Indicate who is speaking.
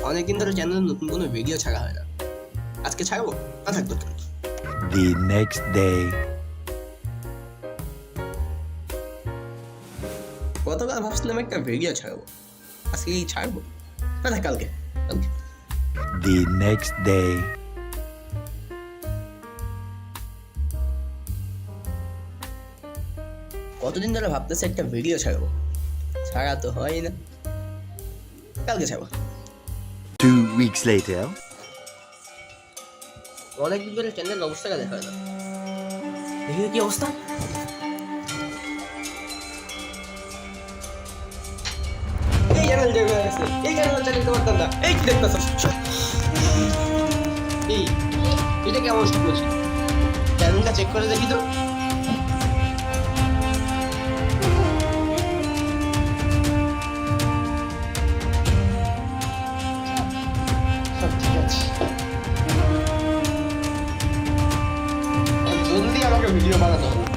Speaker 1: অনেকদিন ধরে চ্যানেলে নতুন কোনো ভিডিও ছাড়া হয় না। আজকে ছাড়বো, না থাকবো কেন?
Speaker 2: The next day.
Speaker 1: গতকাল ভাবছিলাম একটা ভিডিও ছাড়বো, আজকে এই ছাড়বো, না থাক কালকে।
Speaker 2: The next day.
Speaker 1: কতদিন ধরে ভাবতেছি একটা ভিডিও ছাড়বো, ছাড়া তো হয় না, কালকে ছাড়বো।
Speaker 2: 2 weeks later.
Speaker 1: অনেকদিন ধরে চ্যানেলের অবস্থাটা দেখা হয় না, দেখি কি অবস্থা। এই চ্যানেল জায়গা আছে, এই চ্যানেল চালাতে পারতাম না। এই কি দেখতেছ? এই এটা কেমন শুরু করছি? চ্যানেলটা চেক করে দেখি তো। সব ঠিক আছে, জলদি আমাকে ভিডিও বানাতে হবে।